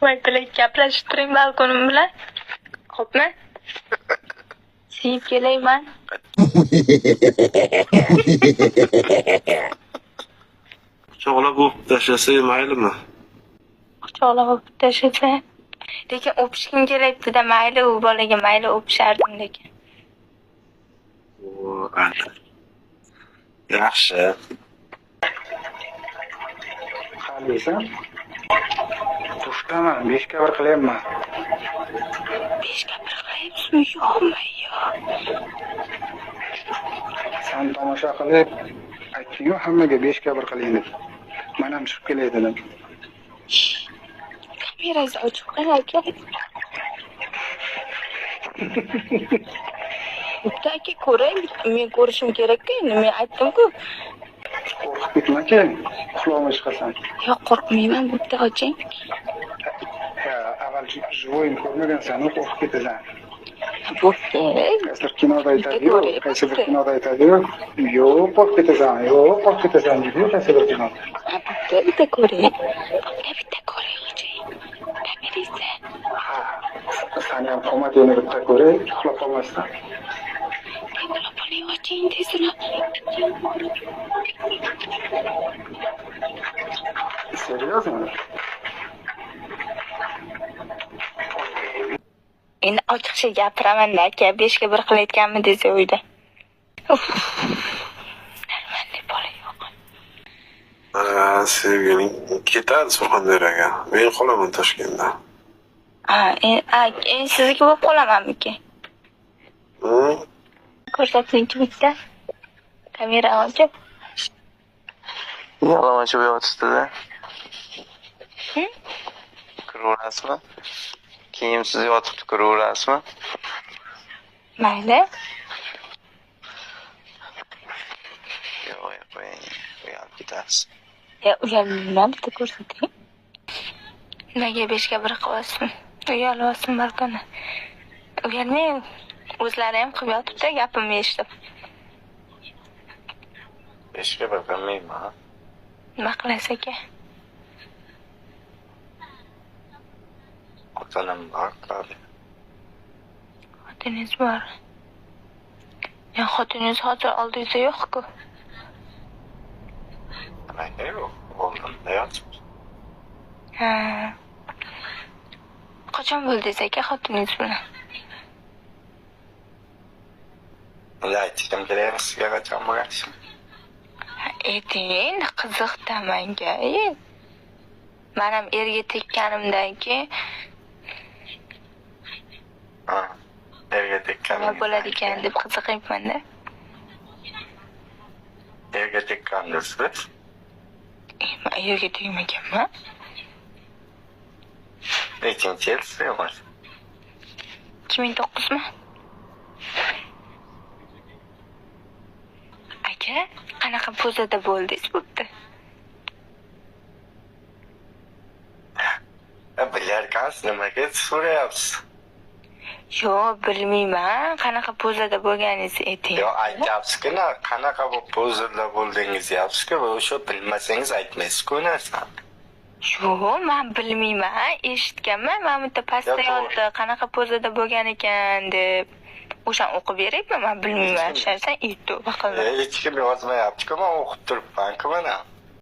Voy bilan gaplashib turing balkonim bilan. Xo'pmi? Sevib kelayman. Quchoqlab o'pib tashlasa maylimi? Quchoqlab o'pib tashlasa. Lekin o'pishgim kelayapti-da, mayli u bolaga mayli o'pishardim lekin. Ana. Yaxshi. Qaldiysan? To'xtaman, 5 ga 1 qilyapman. 5 ga 1 qilyapsizmi? Yo'qmi-yo? Sen tomosha qilib aytding-ku hammaga 5 ga 1 qiling deb. Men ham chiqib kelay dedim. Kamerangizni ochib qo'ying aka. Bitta aka ko'ray, men ko'rishim kerak-ku, men aytdim-ku. Qo'rqib ketma-ki, uxlolmay chiqasan. Yo'q, qo'rqmayman, bitta oching. Avval живойni ko'rmagansan-ku, qo'rqib ketasan. Bo'pti. Qaysidir kinoda aytadi-yu, qaysidir kinoda aytadi-yu, yo'q qo'rqib ketasan, yo'q qo'rqib ketasan deydi-yu, qaysidir kinoda. Bitta ko'ray. Bitta ko'ray, oching. Kamerangizni. Ha, sen ham qomatini bitta ko'ray, uxlab qolmasdan. Telefonni oching tezroq. Seriozmi? Endi ochiqcha gapiraman-da aka, 5 ga 1 qilayotganmi desa uyda. Narmanda bola yo'q. Sevgiling ketadi Surxondaryoga. Men qolaman Toshkentda. Endi sizniki bo'lib qolamanmi-ki? Ko'rsatingchi bitta. Kamera ochib. Yalamachi yotibdi-da. Kiraverasizmi? Kiyimsiz yotibdi, kiraverasizmi? Mayli. Yo'q, qo'ying. Uyalib ketasiz. Uyalmayman, bitta ko'rsating. Nimaga 5 ga 1 qilyapsizmi? Uyalyapsizmi balkonni? Uyalmay, o'zlari ham qilib yotibdi, gapimni eshitib. 5 ga 1 qilmayman. Nima qilasiz aka? Xotinim bor, qiladi. Xotiningiz bor. Xotiningiz hozir oldingizda yo'q-ku. Nimaga yo'q? Oldimda yotibdi. Qachon bo'ldingiz aka xotiningiz bilan? Aytdim kerak, sizga qachon bo'lasiz? Endi qiziqda menga. Men ham erga tekkanimdan keyin Erga tekkan. nima bo'ladi ekan deb qiziqyapman-da. Erga tekkan siz? Men erga tegmaganman. Nechinchi yil siz? 2009 mi? Aka, qanaqa pozada bo'ldingiz bo'pti? Bilarkansiz, nimaga so'rayapsiz? Yo'q, bilmayman. Qanaqa pozada bo'lganingizni ayting. Yo'q, aytyapsiz-ku, qanaqa pozada bo'ldingiz deyapsiz-ku, o'sha bilmasangiz aytmaysiz-ku narsani. Yo'q, men bilmayman. Eshitganman, men bitta pastda yotdi, qanaqa pozada bo'lgan ekan deb. O'shani o'qib berayapman, men bilmayman. Sharsan aytdi, baqildi. Hech kim yozmayapti-ku, men o'qib turibman-ku mana.